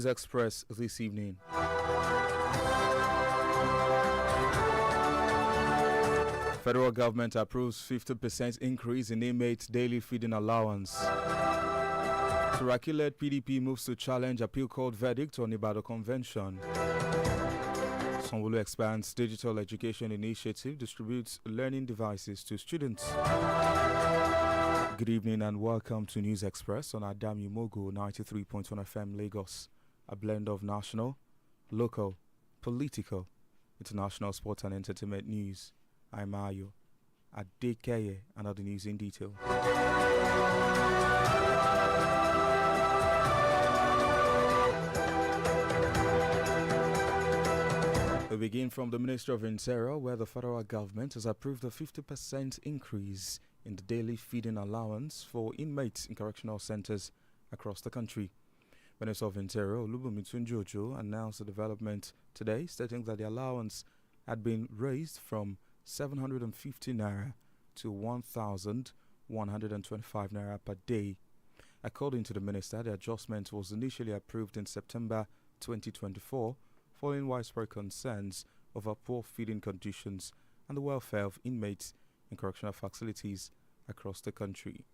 News Express this evening. Federal government approves 50% increase in inmates' daily feeding allowance. Turaki-led PDP moves to challenge appeal court verdict on Ibadan Convention. Sanwo-Olu expands digital education initiative, distributes learning devices to students. Good evening and welcome to News Express on Adam Yumogo 93.1 FM Lagos. A blend of national, local, political, international sports and entertainment news. I'm Ayo Adekeye and other news in detail. We begin from the Ministry of Interior, where the federal government has approved a 50% increase in the daily feeding allowance for inmates in correctional centers across the country. Minister of Interior Olubunmi Tunji announced the development today, stating that the allowance had been raised from 750 naira to 1,125 naira per day. According to the minister, the adjustment was initially approved in September 2024, following widespread concerns over poor feeding conditions and the welfare of inmates in correctional facilities across the country.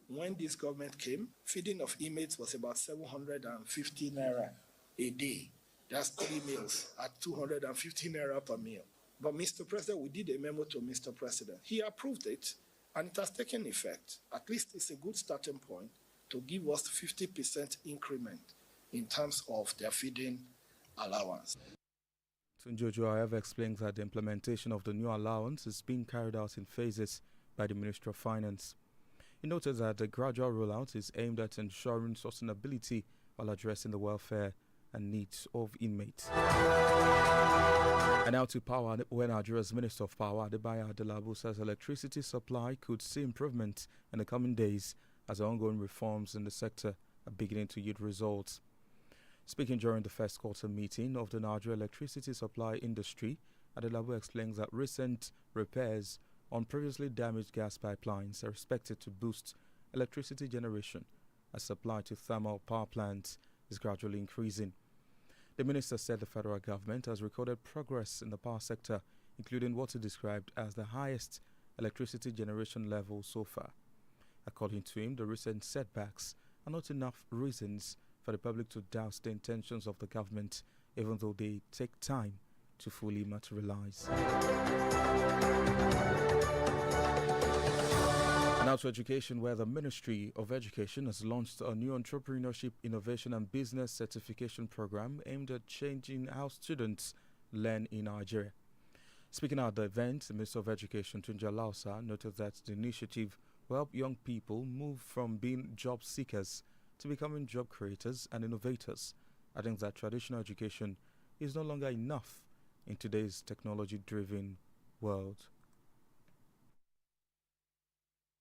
When this government came, feeding of inmates was about 750 naira a day. That's 3 meals at 250 naira per meal. But Mr. President, we did a memo to Mr. President. He approved it, and it has taken effect. At least it's a good starting point to give us 50% increment in terms of their feeding allowance. Tunjojo, however, explains that the implementation of the new allowance is being carried out in phases by the Ministry of Finance. He noted that the gradual rollout is aimed at ensuring sustainability while addressing the welfare and needs of inmates. And now to power, where Nigeria's Minister of Power, Adebayo Adelabu, says electricity supply could see improvement in the coming days as the ongoing reforms in the sector are beginning to yield results. Speaking during the first quarter meeting of the Nigeria electricity supply industry, Adelabu explains that recent repairs on previously damaged gas pipelines are expected to boost electricity generation as supply to thermal power plants is gradually increasing. The minister said the federal government has recorded progress in the power sector, including what he described as the highest electricity generation level so far. According to him, the recent setbacks are not enough reasons for the public to doubt the intentions of the government, even though they take time to fully materialize. Now to education, where the Ministry of Education has launched a new entrepreneurship, innovation and business certification program aimed at changing how students learn in Nigeria. Speaking at the event, the Minister of Education, Tunji Alausa, noted that the initiative will help young people move from being job seekers to becoming job creators and innovators, adding that traditional education is no longer enough in today's technology-driven world.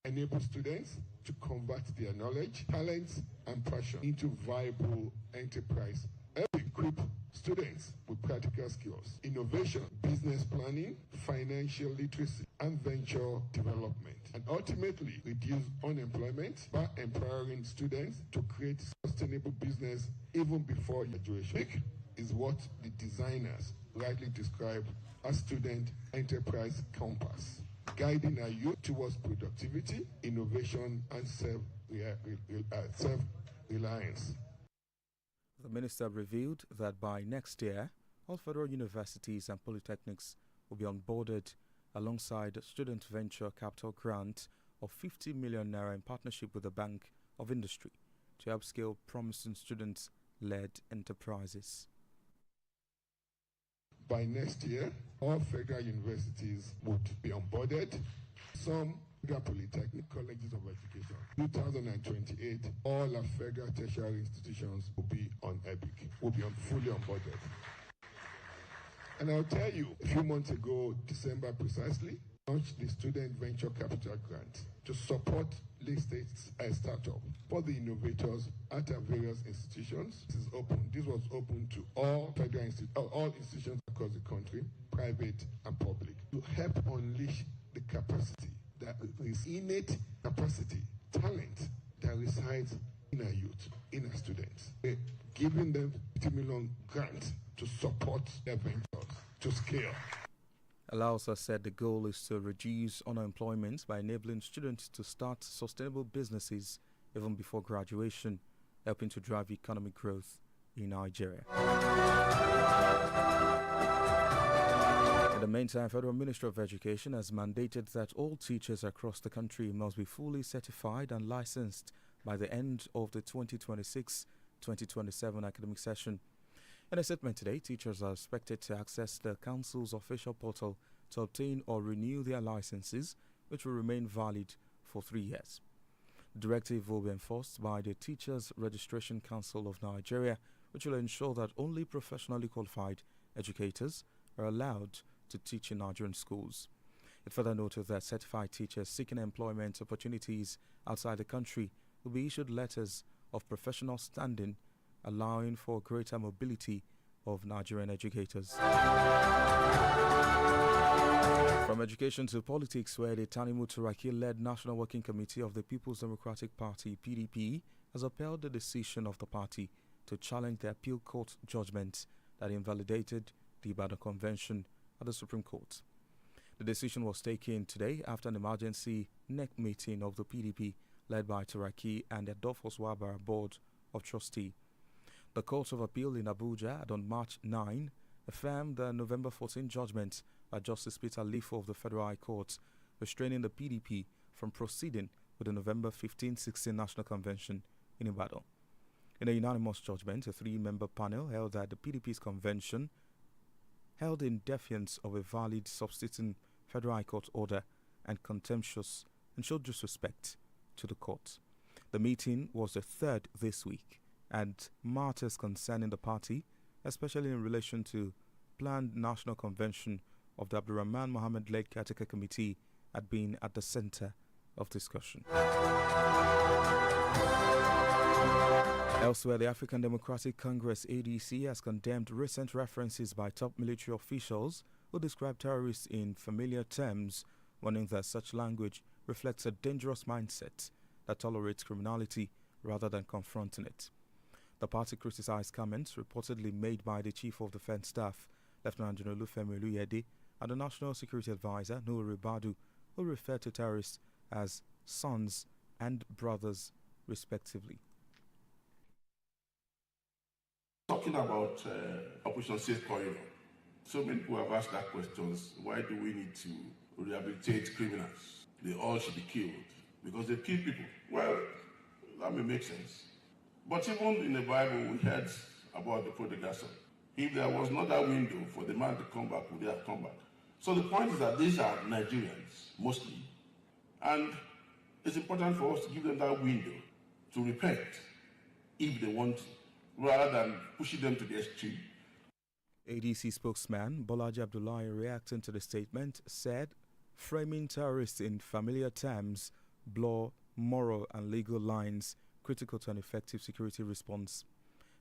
Enable students to convert their knowledge, talents, and passion into viable enterprise. Equip students with practical skills, innovation, business planning, financial literacy, and venture development, and ultimately reduce unemployment by empowering students to create sustainable business even before graduation. This is what the designers rightly described as student enterprise compass, guiding our youth towards productivity, innovation, and self-reliance. The minister revealed that by next year, all federal universities and polytechnics will be onboarded alongside a student venture capital grant of 50 million naira in partnership with the Bank of Industry to help scale promising student-led enterprises. By next year, all federal universities would be onboarded. Some federal polytechnic colleges of education. 2028, all our federal tertiary institutions will be on EPIC, will be fully onboarded. And I'll tell you, a few months ago, December precisely, launched the Student Venture Capital Grant to support late-stage startup for the innovators at our various institutions. This is open. This was open to all federal all institutions across the country, private and public, to help unleash the capacity, that is innate capacity, talent that resides inner youth, inner students. We're giving them 50 million grants to support their ventures, to scale. Alausa said the goal is to reduce unemployment by enabling students to start sustainable businesses even before graduation, helping to drive economic growth in Nigeria. In the meantime, Federal Ministry of Education has mandated that all teachers across the country must be fully certified and licensed by the end of the 2026-2027 academic session. In a statement today, teachers are expected to access the Council's official portal to obtain or renew their licenses, which will remain valid for 3 years. The directive will be enforced by the Teachers Registration Council of Nigeria, which will ensure that only professionally qualified educators are allowed to teach in Nigerian schools. It further noted that certified teachers seeking employment opportunities outside the country will be issued letters of professional standing, allowing for greater mobility of Nigerian educators. From education to politics, where the Tanimu Turaki-led National Working Committee of the People's Democratic Party (PDP) has upheld the decision of the party to challenge the appeal court judgment that invalidated the Ibadan Convention at the Supreme Court. The decision was taken today after an emergency NEC meeting of the PDP led by Turaki and the Adolphus Wabara Board of Trustee. The Court of Appeal in Abuja had on March 9 affirmed the November 14 judgment by Justice Peter Lifo of the Federal High Court, restraining the PDP from proceeding with the November 15-16 National Convention in Ibadan. In a unanimous judgment, a 3-member panel held that the PDP's convention held in defiance of a valid substituting Federal High Court order and contemptuous and showed disrespect to the court. The meeting was the third this week, and matters concerning the party, especially in relation to planned national convention of the Abdurrahman Mohammed Lake Caretaker Committee, had been at the center of discussion. Elsewhere, the African Democratic Congress (ADC) has condemned recent references by top military officials who describe terrorists in familiar terms, warning that such language reflects a dangerous mindset that tolerates criminality rather than confronting it. The party criticized comments reportedly made by the Chief of Defense Staff, Lieutenant General Olufemi Oluyede, and the National Security Advisor, Nuhu Ribadu, who referred to terrorists as sons and brothers, respectively. Talking about Operation Safe Corridor, so many people have asked that question: why do we need to rehabilitate criminals? They all should be killed because they kill people. Well, that may make sense. But even in the Bible, we heard about the prodigal son. If there was not that window for the man to come back, would they have come back? So the point is that these are Nigerians, mostly. And it's important for us to give them that window to repent if they want to, rather than pushing them to the extreme. ADC spokesman Bolaji Abdullahi, reacting to the statement, said, framing terrorists in familiar terms blur moral and legal lines critical to an effective security response.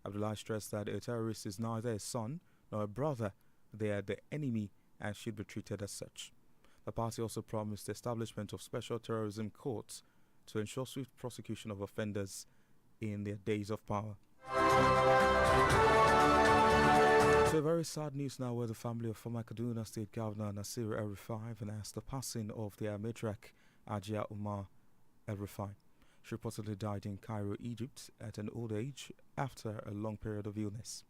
Abdullahi stressed that a terrorist is neither a son nor a brother. They are the enemy and should be treated as such. The party also promised the establishment of special terrorism courts to ensure swift prosecution of offenders in their days of power. So very sad news now, where the family of former Kaduna State Governor Nasir El-Rufai announced the passing of their matriarch Ajia Umar El-Rufai. She reportedly died in Cairo, Egypt at an old age after a long period of illness.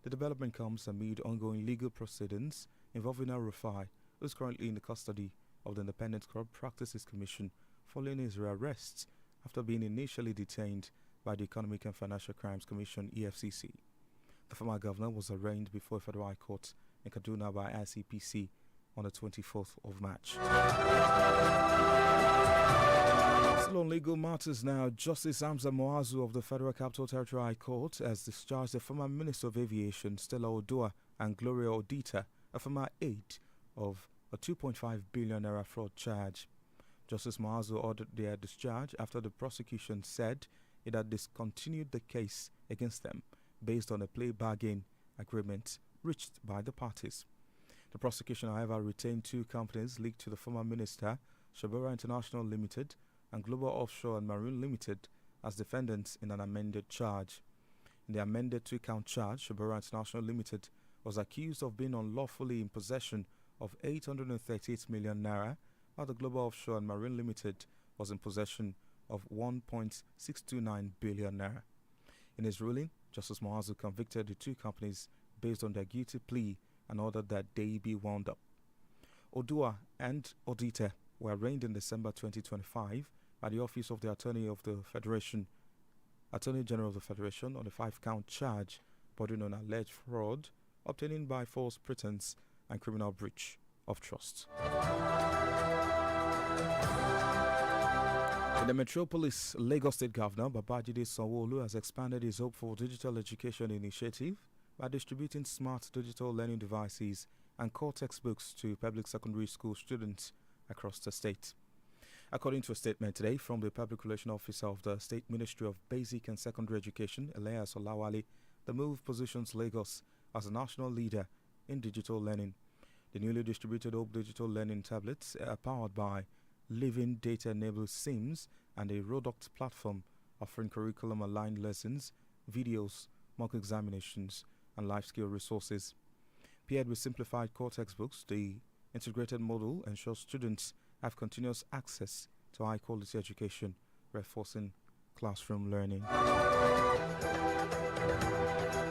The development comes amid ongoing legal proceedings involving El-Rufai, who is currently in the custody of the Independent Corrupt Practices Commission following his arrest after being initially detained by the Economic and Financial Crimes Commission (EFCC). The former governor was arraigned before a federal high court in Kaduna by ICPC on the 24th of March. Still on legal matters now, Justice Hamza Moazu of the Federal Capital Territory High Court has discharged the former Minister of Aviation Stella Odua and Gloria Odita, a former aide, of a 2.5 billion naira fraud charge. Justice Moazu ordered their discharge after the prosecution said it had discontinued the case against them based on a plea bargain agreement reached by the parties. The prosecution, however, retained two companies linked to the former minister, Shabura International Limited and Global Offshore and Marine Limited, as defendants in an amended charge. In the amended 2-count charge, Shobora International Limited was accused of being unlawfully in possession of 838 million naira, while the Global Offshore and Marine Limited was in possession of 1.629 billion naira. In his ruling, Justice Moazu convicted the two companies based on their guilty plea and ordered that they be wound up. Odua and Odite were arraigned in December 2025 by the Office of the Attorney General of the Federation on a 5-count charge bordering on alleged fraud, obtaining by false pretense and criminal breach of trust. In the metropolis, Lagos State Governor Babajide Sanwo-Olu has expanded his Hope for Digital Education initiative by distributing smart digital learning devices and core textbooks to public secondary school students across the state. According to a statement today from the Public Relations Officer of the State Ministry of Basic and Secondary Education, Elias Olawale, the move positions Lagos as a national leader in digital learning. The newly distributed Hope Digital Learning tablets are powered by living data-enabled SIMs and a Rodoct platform offering curriculum-aligned lessons, videos, mock examinations, and life skill resources. Paired with simplified core textbooks, the integrated model ensures students have continuous access to high-quality education, reinforcing classroom learning.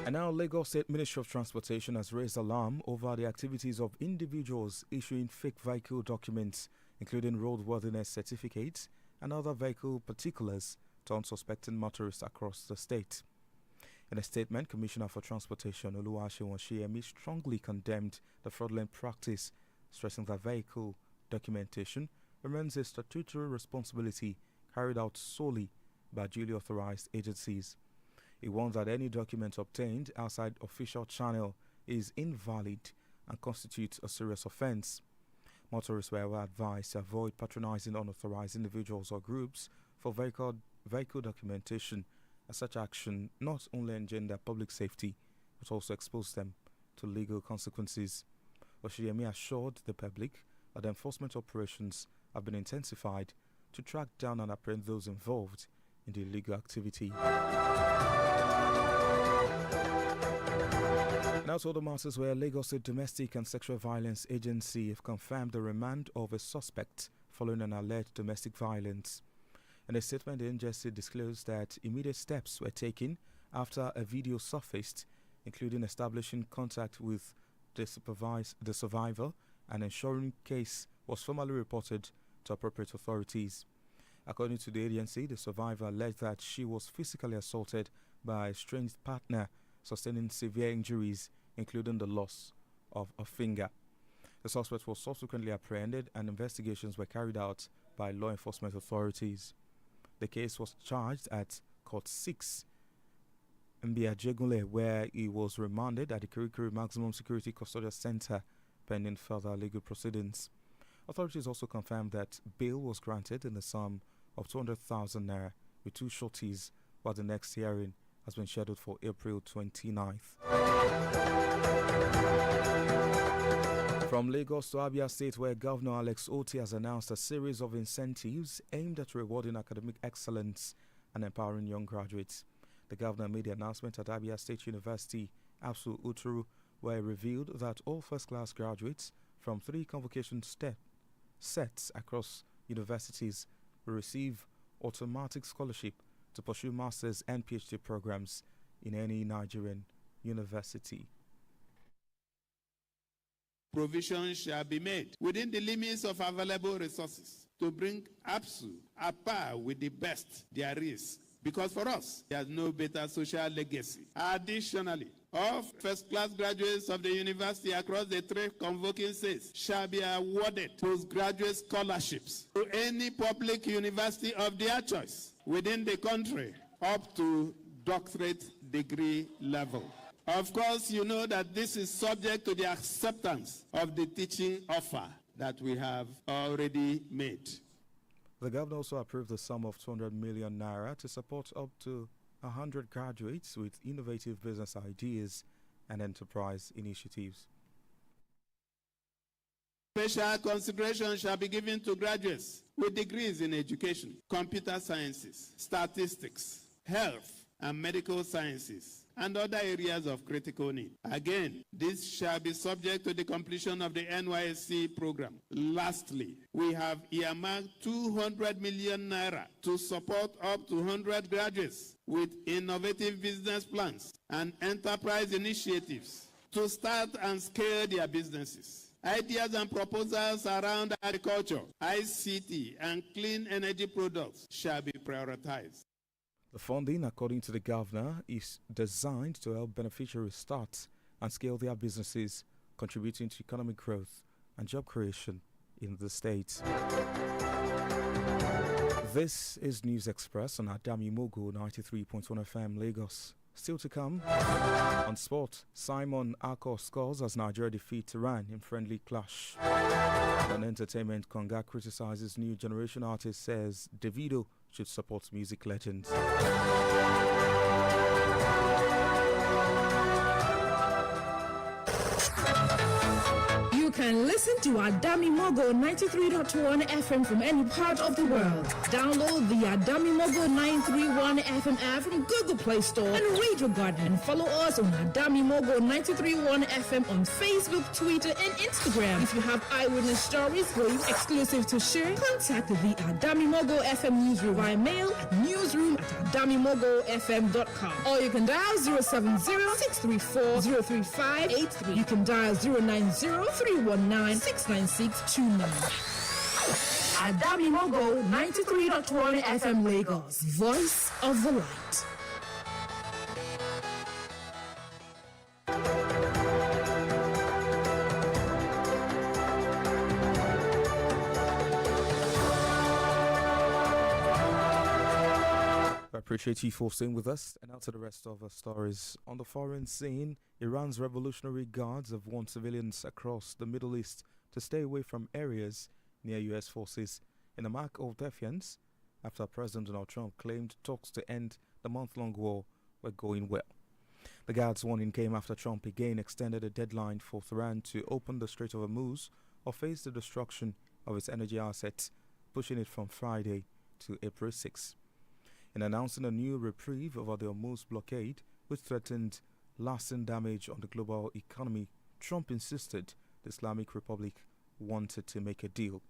And now, Lagos State Ministry of Transportation has raised alarm over the activities of individuals issuing fake vehicle documents, including roadworthiness certificates and other vehicle particulars, to unsuspecting motorists across the state. In a statement, Commissioner for Transportation Oluwaseun Oshiyemi strongly condemned the fraudulent practice, stressing that vehicle documentation remains a statutory responsibility carried out solely by duly authorized agencies. He warns that any document obtained outside official channel is invalid and constitutes a serious offense. Motorists were advised to avoid patronizing unauthorized individuals or groups for vehicle documentation, as such action not only engender public safety but also expose them to legal consequences. Oshiyemi assured the public that enforcement operations have been intensified to track down and apprehend those involved in the illegal activity. Now to other matters where Lagos State Domestic and Sexual Violence Agency have confirmed the remand of a suspect following an alleged domestic violence. In a statement, the agency disclosed that immediate steps were taken after a video surfaced, including establishing contact with the survivor and ensuring case was formally reported to appropriate authorities. According to the agency, the survivor alleged that she was physically assaulted by a estranged partner, sustaining severe injuries, including the loss of a finger. The suspect was subsequently apprehended and investigations were carried out by law enforcement authorities. The case was charged at Court 6, Mbiajegunle, where he was remanded at the Kirikiri Maximum Security Custodial Center pending further legal proceedings. Authorities also confirmed that bail was granted in the sum of 200,000 naira with two shorties, while the next hearing has been scheduled for April 29th. From Lagos to Abia State, where Governor Alex Otti has announced a series of incentives aimed at rewarding academic excellence and empowering young graduates. The governor made the announcement at Abia State University, ABSU Uturu, where he revealed that all first-class graduates from 3 convocation sets across universities will receive automatic scholarship to pursue master's and PhD programs in any Nigerian university. Provision shall be made within the limits of available resources to bring ABSU at par with the best there is, because for us, there's no better social legacy. Additionally, all first-class graduates of the university across the 3 convoking states shall be awarded postgraduate scholarships to any public university of their choice within the country up to doctorate degree level. Of course, you know that this is subject to the acceptance of the teaching offer that we have already made. The governor also approved the sum of 200 million naira to support up to 100 graduates with innovative business ideas and enterprise initiatives. Special consideration shall be given to graduates with degrees in education, computer sciences, statistics, health, and medical sciences, and other areas of critical need. Again, this shall be subject to the completion of the NYSC program. Lastly, we have earmarked 200 million naira to support up to 100 graduates with innovative business plans and enterprise initiatives to start and scale their businesses. Ideas and proposals around agriculture, ICT, and clean energy products shall be prioritized. The funding, according to the governor, is designed to help beneficiaries start and scale their businesses, contributing to economic growth and job creation in the state. This is News Express on Adami Mogo 93.1 FM Lagos. Still to come on sport, Simon Akor scores as Nigeria defeats Iran in friendly clash. On entertainment, Konga criticizes new generation artist, says Davido should support music legends. You can listen to Adami Mogo 93.1 FM from any part of the world. Download the Adami Mogo 931 FM app from Google Play Store and Radio Garden, and follow us on Adami Mogo 93.1 FM on Facebook, Twitter, and Instagram. If you have eyewitness stories going exclusive to share, contact the Adami Mogo FM newsroom via mail at newsroom@adamimogofm.com, or you can dial 070-634-03583. You can dial 090-319-69629. Adami Mogo 93.1 FM Lagos, voice of the light. I appreciate you for staying with us. And now to the rest of our stories. On the foreign scene, Iran's Revolutionary Guards have warned civilians across the Middle East to stay away from areas near U.S. forces in a mark of defiance after President Donald Trump claimed talks to end the month-long war were going well. The guards' warning came after Trump again extended a deadline for Tehran to open the Strait of Hormuz or face the destruction of its energy assets, pushing it from Friday to April 6. In announcing a new reprieve over the Hormuz blockade, which threatened lasting damage on the global economy, Trump insisted the Islamic Republic wanted to make a deal.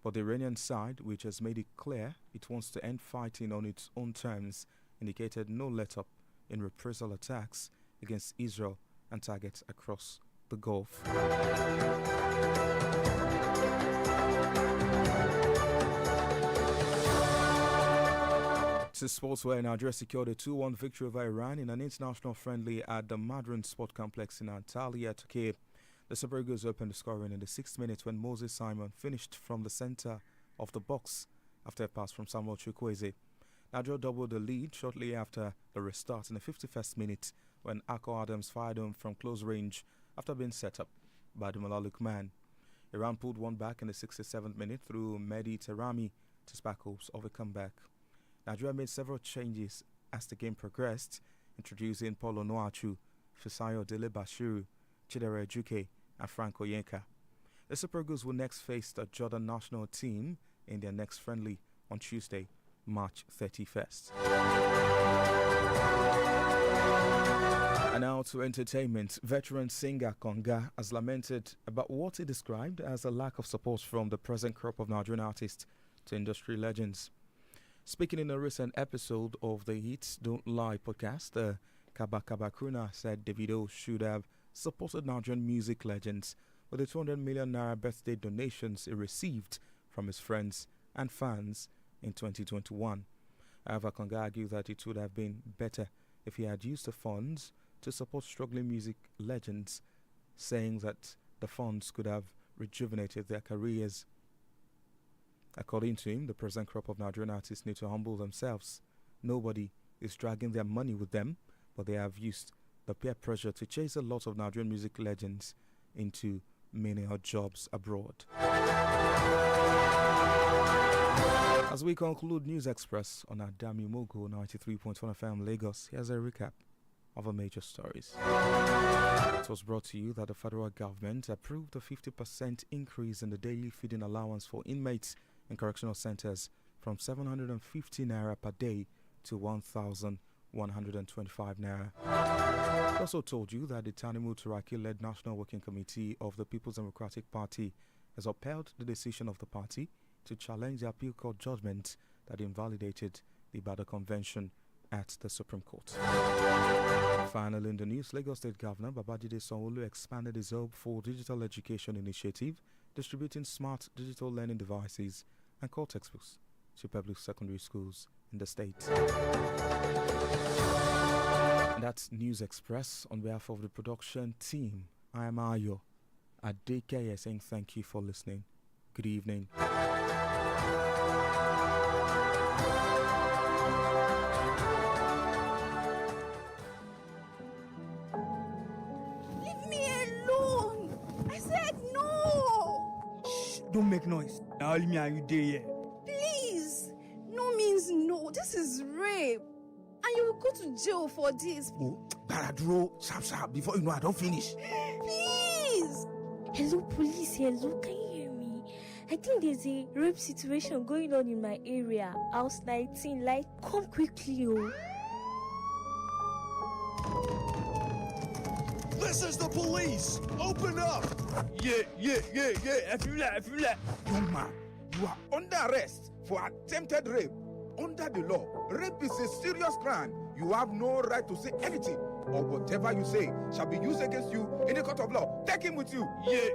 But the Iranian side, which has made it clear it wants to end fighting on its own terms, indicated no let-up in reprisal attacks against Israel and targets across the Gulf. To sports, where Nigeria secured a 2-1 victory over Iran in an international friendly at the Madron Sport Complex in Antalya, Turkey. The Super Eagles opened the scoring in the 6th minute when Moses Simon finished from the center of the box after a pass from Samuel Chukwueze. Nigeria doubled the lead shortly after the restart in the 51st minute when Akor Adams fired home from close range after being set up by Ademola Lookman. Iran pulled one back in the 67th minute through Mehdi Terami to spark hopes of a comeback. Nigeria made several changes as the game progressed, introducing Paulo Noachu, Fisayo Dele Bashiru, Chidera Ejuke, and Frank Oyenka. The Super Eagles will next face the Jordan national team in their next friendly on Tuesday, March 31st. And now to entertainment. Veteran singer Konga has lamented about what he described as a lack of support from the present crop of Nigerian artists to industry legends. Speaking in a recent episode of the Hits Don't Lie podcast, Kaba Kruna said Davido should have supported Nigerian music legends with the 200 million naira birthday donations he received from his friends and fans in 2021. However, Konga argued that it would have been better if he had used the funds to support struggling music legends, saying that the funds could have rejuvenated their careers. According to him, the present crop of Nigerian artists need to humble themselves. Nobody is dragging their money with them, but they have used the peer pressure to chase a lot of Nigerian music legends into many odd jobs abroad. As we conclude News Express on Adami Mogo 93.1 FM Lagos, here's a recap other major stories. It was brought to you that the federal government approved a 50% increase in the daily feeding allowance for inmates in correctional centers from 750 naira per day to 1,125 naira. It also told you that the Tanimu Turaki-led National Working Committee of the People's Democratic Party has upheld the decision of the party to challenge the appeal court judgment that invalidated the Ibadan Convention at the Supreme Court. Finally, in the news, Lagos State Governor Babajide Sanwo-Olu expanded his Hope for Digital Education initiative, distributing smart digital learning devices and core textbooks to public secondary schools in the state. And that's News Express. On behalf of the production team, I am Ayo Adekeye saying thank you for listening. Good evening. Don't make noise. Now only me and you there here. Please. No means no. This is rape. And you will go to jail for this. Oh, Baraduro, sharp, before you know I don't finish. Please. Hello, police. Hello, can you hear me? I think there's a rape situation going on in my area. House 19. Like, come quickly, oh. This is the police! Open up! Yeah. I feel like. Young man, you are under arrest for attempted rape. Under the law, rape is a serious crime. You have no right to say anything, or whatever you say shall be used against you in the court of law. Take him with you. Yeah.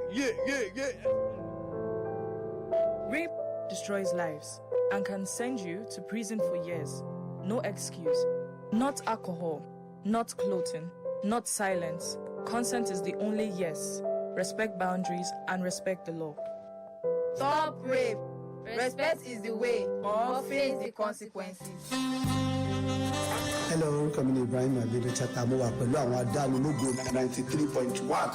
Rape destroys lives and can send you to prison for years. No excuse. Not alcohol, not clothing, not silence. Consent is the only yes. Respect boundaries and respect the law. Stop rape. Respect is the way, or face the consequences. Hello, orúkọ mi ni Ibrahim Adébẹ́tàtà mo wà pẹ̀lú àwọn adánilogo 93.1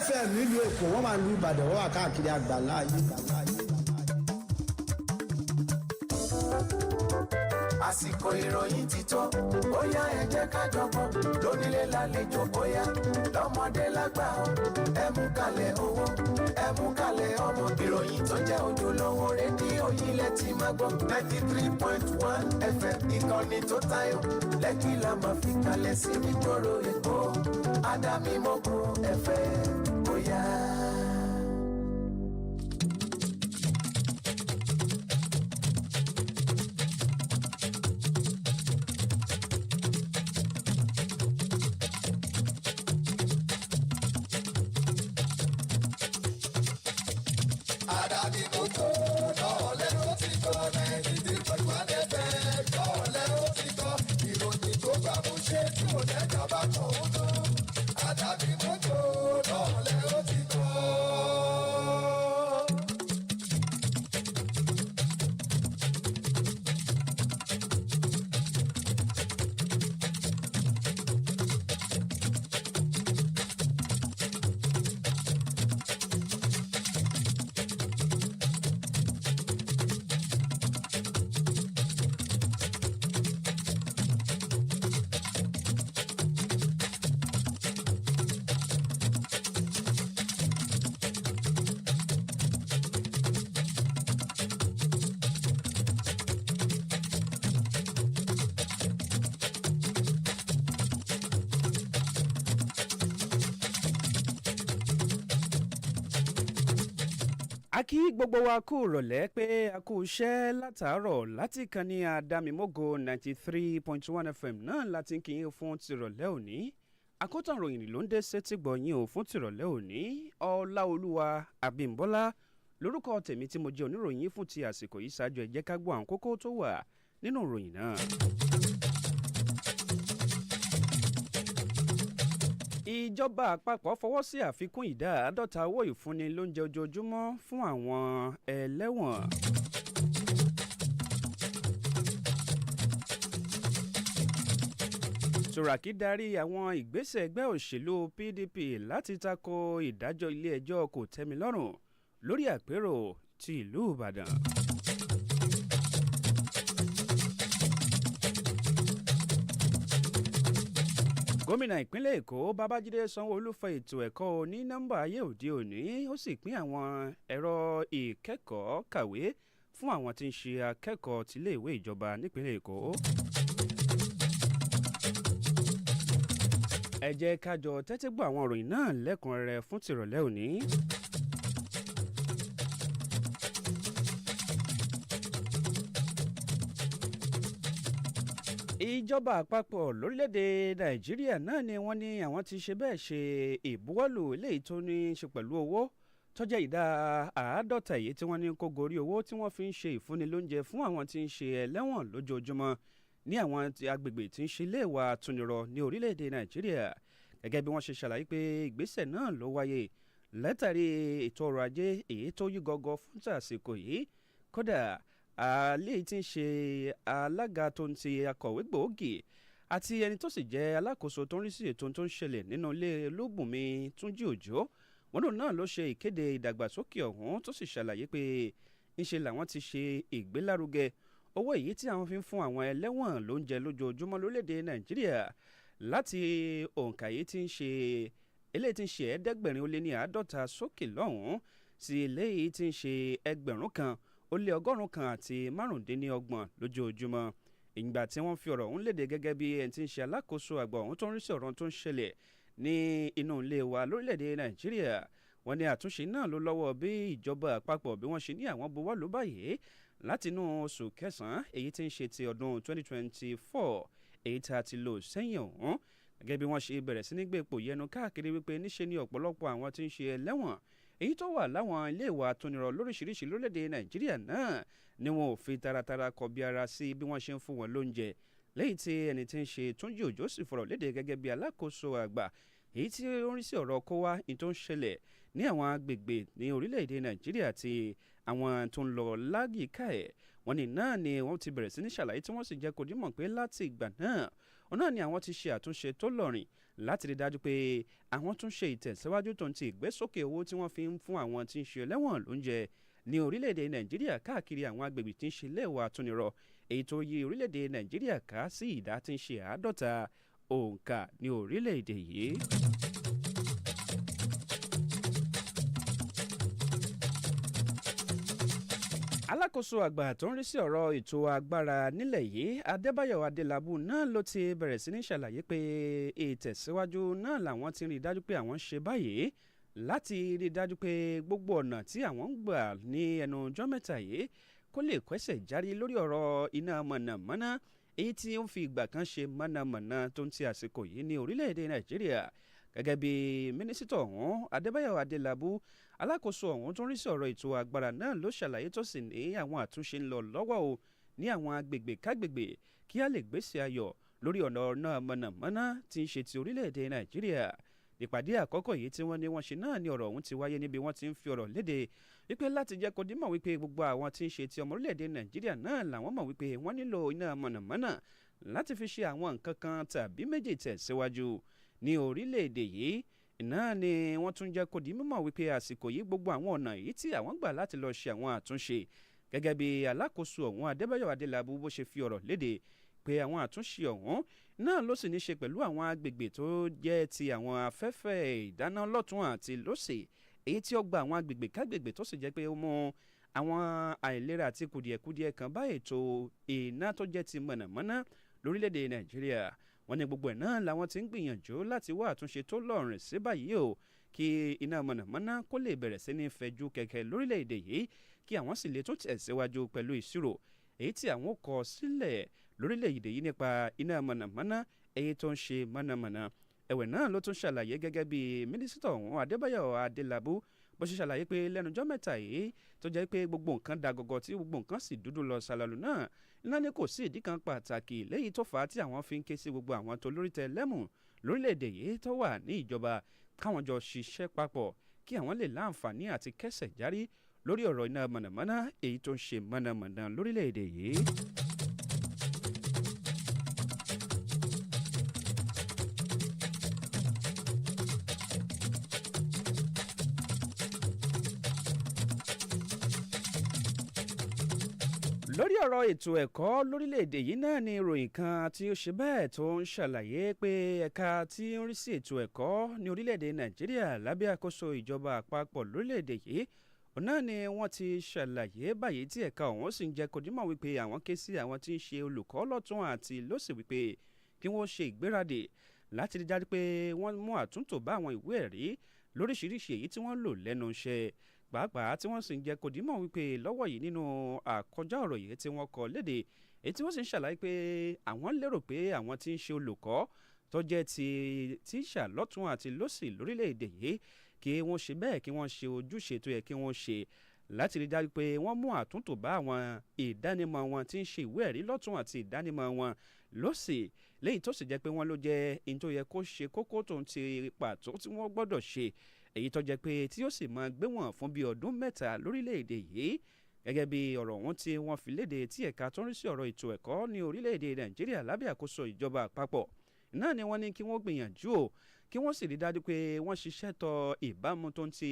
FM nílùú Èkó wọ́n máa ń lu Ìbàdàn wọ́n wà káàkiri àgbàlá ayé. Àsìkò ìròyìn ti tó, bóyá ẹ jẹ́ ká jọ̀bọ̀, lónílé lálejò bóyá, lọ́mọdé lágbà ó, ẹ mú kalẹ̀ owó, ẹ mú kalẹ̀ ọmọ. Ìròyìn tó jẹ́ ojúlówó rédíò yìí lẹ ti máa gbọ́. 93.1 FM ìkànnì tó tayọ, Lẹ́kì la máa fi kalẹ̀ sí nígboro Èkó, Àdámímọ́kò FM bóyá. a kí gbogbo wa kú rọ̀lẹ́ pé a kú iṣẹ́ látàárọ̀ láti ìkànnì Àdámímọ́gò 93.1 FM náà láti kí yín fún tìrọ̀lẹ́ òní. Akotan Iroyin ló ń dé sétí gbọ̀nyìn ò fún tìrọ̀lẹ́ òní. Ọláolúwa Abímbọ́lá lórúkọ tèmi tí mo jẹ́ oníròyìn fún ti àsìkò yìí. Ṣáájú ẹ jẹ́ ká gbọ́ àwọn kókó tó wà nínú ìròyìn náà. Ìjọba àpapọ̀ fọwọ́ sí àfikún ìdá 50 owó ìfúnni lóúnjẹ ojoojúmọ́ fún àwọn ẹlẹ́wọ̀n. Turaki darí àwọn ìgbésẹ̀ ẹgbẹ́ òṣèlú PDP láti tako ìdájọ́ ilé ẹjọ́ kòtẹ́milọ́rùn lórí àpérò ti ìlú Ìbàdàn. gómìnà ìpínlẹ̀ èkó babájídé sanwó-olú fọ ètò ẹ̀kọ́ ní nọ́mbà ayé òde òní ó sì pín àwọn ẹ̀rọ ìkẹ́kọ̀ọ́ kàwé fún àwọn tí ń ṣe akẹ́kọ̀ọ́ tiléèwé ìjọba nípínlẹ̀ èkó. ẹ jẹ́ ká jọ tẹ́tí gbọ́ àwọn ìròyìn náà lẹ́kùnrẹ́rẹ́ fún tìrọ̀lẹ́ òní. ìjọba àpapọ̀ lórílẹ̀‐èdè nàìjíríà náà ni wọ́n ní àwọn ti ṣe bẹ́ẹ̀ ṣe ìbuwọ́lù eléyìí tó ní í ṣe pẹ̀lú owó tó jẹ́ ìdá 50 èyí tí wọ́n ní kó gorí owó tí wọ́n fi ń ṣe ìfúnni lóúnjẹ fún àwọn tí ń ṣe ẹlẹ́wọ̀n lójoojúmọ́ ní àwọn agbègbè tí ń ṣe iléèwà àtúnirọ̀ ní orílẹ̀‐èdè nàìjíríà gẹ́gẹ́ bí wọ́n ṣe ṣàlàyé pé ìgbésẹ̀ náà ló wáyé látàrí ètò ọrọ̀ ajé èyí tó yí gọ́gọ́ fún tàsíkò yìí kódà àlẹ́ tí ń ṣe alága tó ń ti akọ̀wé gbòógì àti ẹni tó sì jẹ́ alákòóso tó ń rí sí ètò tó ń ṣẹlẹ̀ nínú ilé olúbùnmi túnjí òjò wọn lòun náà ló ṣe ìkéde ìdàgbàsókè ọ̀hún tó sì ṣàlàyé pé ńṣe làwọn ti ṣe ìgbélárugẹ owó èyí tí àwọn fi ń fún àwọn ẹlẹ́wọ̀n lóúnjẹ lójoojúmọ́ lórílẹ̀‐èdè nàìjíríà láti òǹkà yìí tí ń ṣe eléyìí tí ń ṣe 750 sókè lọ́hùn-ún sí eléyìí tí ń ṣe 1,000 ó lé 1,535 lójoojúmọ́ ìgbà tí wọ́n fi ọ̀rọ̀ ọ̀hún léde gẹ́gẹ́ bí ẹni tí ń ṣe alákòóso àgbà ọ̀hún tó ń rí sí ọ̀rọ̀ tó ń ṣẹlẹ̀ ní inú ilé wa lórílẹ̀‐èdè nàìjíríà wọ́n ní àtúnṣe náà ló lọ́wọ́ bí ìjọba àpapọ̀ bí wọ́n ṣe ní àwọn buwọ́lù báyìí láti inú oṣù kẹsàn-án èyí tí ń ṣe ti ọdún 2024 èyí tí a ti lò sẹ́yìn ọ̀hún gẹ́gẹ́ bí wọ́n ṣe bẹ̀rẹ̀ sí ní gbé ipò yẹnu káàkiri wípé níṣe ni ọ̀pọ̀lọpọ̀ àwọn tí ń ṣe ẹlẹ́wọ̀n èyí tó wà láwọn ilé ìwà àtúnirọ̀ lóríṣiríṣi lórílẹ̀‐èdè nàìjíríà náà ni wọn ò fi taratara kọbi ara sí bí wọ́n ṣe ń fún wọn lóúnjẹ lẹ́yìn tí ẹni tí ń ṣe túnjí òjò sì fọ̀rọ̀ léde gẹ́gẹ́ bí alákòóso àgbà èyí tí ó ń rí sí ọ̀rọ̀ kó wá ní tó ń ṣẹlẹ̀ ní àwọn agbègbè ní orílẹ̀‐èdè nàìjíríà àti àwọn tó ń lọ láyìíká ẹ̀ wọ́n ní náà ni wọ́n ti bẹ̀rẹ̀ sí ní ṣàlàyé tí wọ́n sì jẹ́ kó dímọ̀ pé láti ìgbà náà wọn náà ni àwọn ti ṣe àtúnṣe tó lọ́rìn láti rí dájú pé àwọn tún ṣe ìtẹ̀síwájú tó ń ti ìgbésókè owó tí wọ́n fi ń fún àwọn tí ń ṣe ẹlẹ́wọ̀n lóúnjẹ ní orílẹ̀-èdè nàìjíríà káàkiri àwọn agbègbè tí ń ṣe iléèwà àtúnirọ̀ èyí tó yí orílẹ̀-èdè nàìjíríà ká sí ìdá tí ń ṣe 50 òǹkà ní orílẹ̀-èdè yìí. alákòóso àgbà tó ń rí sí ọ̀rọ̀ ètò agbára nílẹ̀ yìí adébáyọ̀ adélábù náà ló ti bẹ̀rẹ̀ sí ní ṣàlàyé pé ìtẹ̀síwájú náà làwọn ti rí i dájú pé àwọn ń ṣe báyìí láti rí i dájú pé gbogbo ọ̀nà tí àwọn ń gbà ní ẹnu ọjọ́ mẹ́ta yìí kó lè kẹ́sẹ̀ járí lórí ọ̀rọ̀ iná mọ̀nàmọ́ná èyí tí ó ń fi ìgbà kan ṣe mọ̀nàmọ́ná tó ń ti àsìkò yìí ní orílẹ̀-èdè nàìjíríà gẹ́gẹ́ bí mínísítà ọ̀hún adébáyọ̀ adélábù alákòóso ọ̀hún tó ń rí sí ọ̀rọ̀ ètò agbára náà ló ṣàlàyé tó sì ní àwọn àtúnṣe ń lọ lọ́wọ́ o ní àwọn agbègbè kágbègbè kí á lè gbèsè ayọ̀ lórí ọ̀nà náà mọ̀nàmọ́ná tí ń ṣe ti orílẹ̀-èdè nàìjíríà ìpàdé àkọ́kọ́ yìí tí wọ́n ní wọ́n ṣe náà ní ọ̀rọ̀ ọ̀hún ti wáyé níbi wọ́n ti ń fi ọ̀rọ̀ léde wípé láti jẹ́ kó dímọ̀ wípé gbogbo àwọn tí ń ṣe ti ọmọ orílẹ̀-èdè nàìjíríà náà làwọn mọ̀ wípé wọ́n nílò iná mọ̀nàmọ́ná láti fi ṣe àwọn nǹkan kan tàbí méjì tẹ̀síwájú ní orílẹ̀-èdè yìí náà ni wọ́n tún jẹ́ kó di mímọ̀ wípé àsìkò yìí gbogbo àwọn ọ̀nà yìí tí àwọn gbà láti lọ ṣe àwọn àtúnṣe gẹ́gẹ́ bí alákòóso ọ̀hún adébáyọ̀ adélábù bó ṣe fi ọ̀rọ̀ léde pé àwọn àtúnṣe ọ̀hún náà ló sì ní ṣe pẹ̀lú àwọn agbègbè tó jẹ́ ti àwọn afẹ́fẹ́ ìdáná lọ́tún àti lósì èyí tí ó gba àwọn agbègbè kágbègbè tó sì jẹ́ pé ó mú àwọn àìlera àti kùdìẹ̀kudiẹ kan bá ètò iná tó jẹ́ ti mọ̀nàmọ́ná lórílẹ̀‐èdè nàìjíríà wọ́n ní gbogbo ẹ̀ náà làwọn ti ń gbìyànjú láti wá àtúnṣe tó lọ́rìn sí báyìí o kí iná mọ̀nàmọ́ná kó lè bẹ̀rẹ̀ sí ní fẹ̀jú kẹ̀kẹ́ lórílẹ̀‐èdè yìí kí àwọn sì lè tún tẹ̀síwájú pẹ̀lú ìṣirò èyí tí àwọn kọ sílẹ̀ lórílẹ̀‐èdè yìí nípa iná mọ̀nàmọ́ná èyí tó ń ṣe mọ̀nàmọ́ná ẹ̀wẹ̀ náà ló tún ṣàlàyé gẹ́gẹ́ bí mínísítà ọ̀hún adébáyọ̀ adélábù bó ṣe ṣàlàyé pé lẹ́nujọ́ mẹ́ta yìí tó jẹ́ pé gbogbo nǹkan da gọ́gọ́ tí gbogbo nǹkan sì dúdú lọ ṣàlàlù náà iná ní kò sí ìdí kan pàtàkì léyìí tó fà á tí àwọn fi ń ké sí gbogbo àwọn tó lórí tẹ lẹ́mù lórílẹ̀‐èdè yìí tó wà ní ìjọba káwọn jọ ṣiṣẹ́ papọ̀ kí àwọn lè láǹfààní àti kẹsẹ̀ járí lórí ọ̀rọ̀ iná mọ̀nàmọ́ná èyí tó ń ṣe mọ̀nàmọ́ná lórílẹ̀‐èdè yìí. lórí ọ̀rọ̀ ètò ẹ̀kọ́ lórílẹ̀‐èdè yìí náà ni ìròyìn kan tí ó ṣe bẹ́ẹ̀ tó ń ṣàlàyé pé ẹ̀ka tí ń rí sí ètò ẹ̀kọ́ ní orílẹ̀‐èdè nàìjíríà lábẹ́ àkóso ìjọba àpapọ̀ lórílẹ̀‐èdè yìí náà ni wọ́n ti ṣàlàyé báyìí tí ẹ̀ka ọ̀hún sì ń jẹ́ kó dímọ̀ wípé àwọn ké sí àwọn tí ń ṣe olùkọ́ lọ́tún àti lósì wípé kí wọ́n ṣe ìgbéradì láti rí dájú pé wọ́n mú àtúntò bá àwọn ìwé ẹ̀rí lóríṣiríṣi èyí tí wọ́n lò lẹ́nu iṣẹ́ pàápàá tí wọ́n sì ń jẹ́ kó dímọ̀ wípé lọ́wọ́ yìí nínú àkọjá ọ̀rọ̀ yìí tí wọ́n kọ léde èyí tí wọ́n sì ń ṣàlàyé pé àwọn lérò pé àwọn tí ń ṣe olùkọ́ tó jẹ́ ti tíṣà lọ́tún àti lósì lórílẹ̀‐èdè yìí kí wọ́n ṣe bẹ́ẹ̀ kí wọ́n ṣe ojúṣe tó yẹ kí wọ́n ṣe láti rí dájú pé wọ́n mú àtúntò bá àwọn ìdánimọ̀ wọn tí ń ṣe ìwé ẹ̀rí lọ́tún àti ìdánimọ̀ wọn lósì léyìí tó sì jẹ́ pé wọ́n ló jẹ́ in tó yẹ kó ṣe kókó tó ń ti pàtó tí wọ́n gbọ́dọ̀ ṣe èyí tó jẹ́ pé tí ó sì máa gbé wọn fún bíi ọdún mẹ́ta lórílẹ̀‐èdè yìí gẹ́gẹ́ bí ọ̀rọ̀ wọn tí wọ́n fi léde tí ẹ̀ka tó ń rí sí ọ̀rọ̀ ètò ẹ̀kọ́ ní orílẹ̀‐èdè nàìjíríà lábẹ́ àkóso ìjọba àpapọ̀ náà ni wọ́n ní kí wọ́n gbìyànjú o kí wọ́n sì rí dájú pé wọ́n ṣiṣẹ́ tọ ìbámu tó ń ti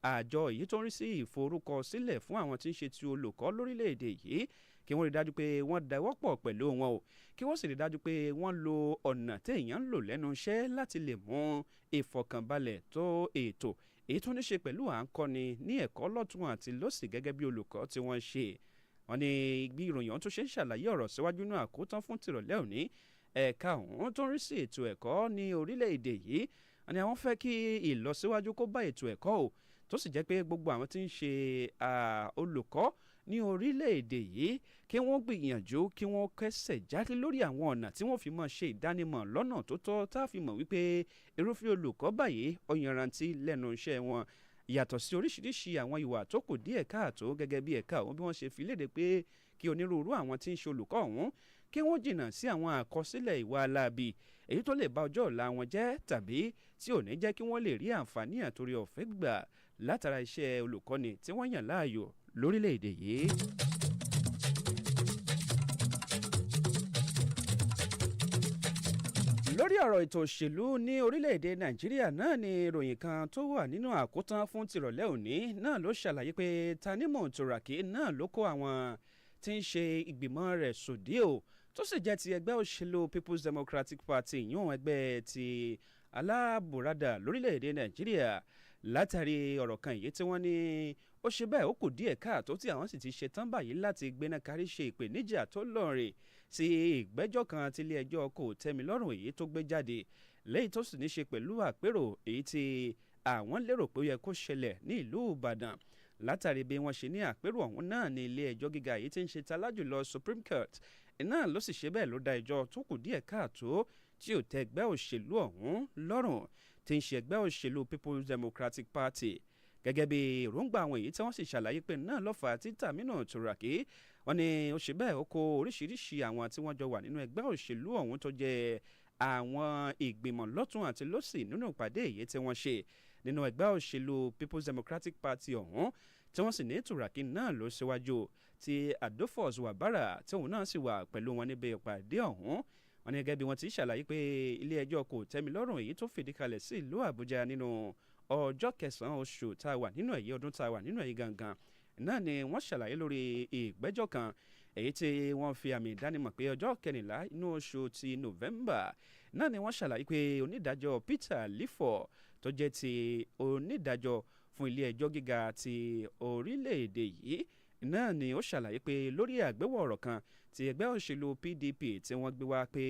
àjọ èyí tó ń rí sí ìforúkọsílẹ̀ fún àwọn tí ń ṣe ti olùkọ́ lórílẹ̀‐èdè yìí kí wọ́n rí dájú pé wọ́n dáwọ́pọ̀ pẹ̀lú wọn o kí wọ́n sì rí dájú pé wọ́n lo ọ̀nà téèyàn ń lò lẹ́nu iṣẹ́ láti lè mú ìfọ̀kànbalẹ̀ tó ètò èyí tó ní ṣe pẹ̀lú à ń kọ́ni ní ẹ̀kọ́ lọ́tún àti lósì gẹ́gẹ́ bí olùkọ́ tí wọ́n ṣe wọ́n ní bí ìròyìn ọ̀hún tó ṣe ń ṣàlàyé ọ̀rọ̀ síwájú náà àkótán fún tìrọ̀lẹ́ òní ẹ̀ka ọ̀hún tó ń rí sí ètò ẹ̀kọ́ ní orílẹ̀-èdè yìí wọ́n ní àwọn fẹ́ kí ìlọsíwájú kó bá ètò ẹ̀kọ́ o tó sì jẹ́ pé gbogbo àwọn tí ń ṣe olùkọ́ ní orílẹ̀-èdè yìí kí wọ́n gbìyànjú kí wọ́n kẹ́sẹ̀ jáde lórí àwọn ọ̀nà tí wọ́n fi máa ṣe ìdánimọ̀ lọ́nà tó tọ́ tá a fi mọ̀ wípé irúfẹ́ olùkọ́ báyìí ó yanrantí lẹ́nu iṣẹ́ wọn yàtọ̀ sí oríṣiríṣi àwọn ìwà tó kù díẹ̀ káàtó gẹ́gẹ́ bí ẹ̀ka ọ̀hún bí wọ́n ṣe fi léde pé kí onírúurú àwọn tí ń ṣe olùkọ́ ọ̀hún kí wọ́n jìnnà sí àwọn àkọsílẹ̀ ìwà aláàbì èyí tó lè ba ọjọ́ ọ̀la wọn jẹ́ tàbí tí ò ní jẹ́ kí wọ́n lè rí àǹfààní àtòrí ọ̀fẹ́ gbà látara iṣẹ́ olùkọ́ni tí wọ́n yàn láàyò lórílẹ̀‐èdè yìí. lórí ọ̀rọ̀ ètò òṣèlú ní orílẹ̀‐èdè nàìjíríà náà ni ìròyìn kan tó wà nínú àkótán fún tìrọ̀lẹ́ òní náà ló ṣàlàyé pé Tanimu Turaki náà ló kó àwọn tí ń ṣe ìgbìmọ̀ rẹ̀ sòdí o tó sì jẹ́ ti ẹgbẹ́ òṣèlú People's Democratic Party yún ẹgbẹ́ ti alábùradà lórílẹ̀‐èdè nàìjíríà látàrí ọ̀rọ̀ kan èyí tí wọ́n ní ó ṣe bẹ́ẹ̀ ó kù díẹ̀ káàtó tí àwọn sì ti ṣe tán báyìí láti gbéná kárí ṣe ìpèníjà tó lọ́ọ̀rìn sí ìgbẹ́jọ́ kan tí ilé ẹjọ́ kò tẹ́mi lọ́rùn èyí tó gbé jáde lẹ́yìn tó sì ní ṣe pẹ̀lú àpérò èyí tí àwọn lérò pé ó yẹ kó ṣẹlẹ̀ ní ìlú Ìbàdàn látàrí bí wọ́n ṣe ní àpérò ọ̀hún náà ní ilé ẹjọ́ gíga èyí tí ń ṣe talájùlọ Supreme Court náà ló sì ṣe bẹ́ẹ̀ ló dá ẹjọ́ tó kù díẹ̀ káàtó tí ò tẹ́ ẹgbẹ́ òṣèlú ọ̀hún lọ́rùn tí ń ṣe ẹgbẹ́ òṣèlú People's Democratic Party gẹ́gẹ́ bí èròǹgbà àwọn èyí tí wọ́n sì ṣàlàyé pé náà lọ́fà tí Tanimu Turaki wọ́n ní ó ṣe bẹ́ẹ̀ ó kó oríṣiríṣi àwọn tí wọ́n jọ wà nínú ẹgbẹ́ òṣèlú ọ̀hún tó jẹ́ àwọn ìgbìmọ̀ lọ́tún àti lósì nínú ìpàdé èyí tí wọ́n ṣe nínú ẹgbẹ́ òṣèlú People's Democratic Party ọ̀hún tí wọ́n sì ní Turaki náà ló ṣíwájú tí Adolphus Wabara tí òun náà sì wà pẹ̀lú wọn níbi ìpàdé ọ̀hún wọ́n ní gẹ́gẹ́ bí wọ́n ti ṣàlàyé pé ilé ẹjọ́ kò tẹ́mi lọ́rùn èyí tó fìdí kalẹ̀ sí ìlú Àbújá nínú ọjọ́ kẹsàn-án oṣù tá a wà nínú èyí ọdún tá a wà nínú èyí gangan náà ni wọ́n ṣàlàyé lórí ìgbẹ́jọ́ kan èyí tí wọ́n fi àmì ìdánimọ̀ pé ọjọ́ kẹrìnlá inú oṣù ti November náà ni wọ́n ṣàlàyé pé onídàájọ́ Peter Lifo tó jẹ́ ti onídàájọ́ fún ilé ẹjọ́ gíga ti orílẹ̀-èdè yìí náà ni ó ṣàlàyé pé lórí àgbéwọ̀ ọ̀rọ̀ kan ti ẹgbẹ́ òṣèlú PDP tí wọ́n gbé wá pé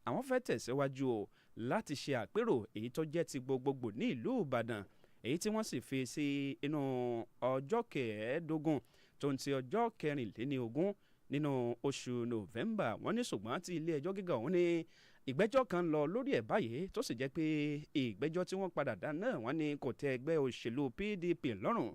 àwọn fẹ́ tẹ̀síwájú o láti ṣe àpérò èyí tó jẹ́ ti gbogbogbò ní ìlú Ìbàdàn èyí tí wọ́n sì fi sí inú ọjọ́ kẹẹ̀ẹ́dógún tó ń ti ọjọ́ kẹrìnléníogún nínú oṣù November wọ́n ní ṣùgbọ́n tí ilé ẹjọ́ gíga ọ̀hún ní ìgbẹ́jọ́ kan lọ lórí ẹ̀ báyìí tó sì jẹ́ pé ìgbẹ́jọ́ tí wọ́n padà dá náà wọ́n ní kò tẹ́ ẹgbẹ́ òṣèlú PDP lọ́rùn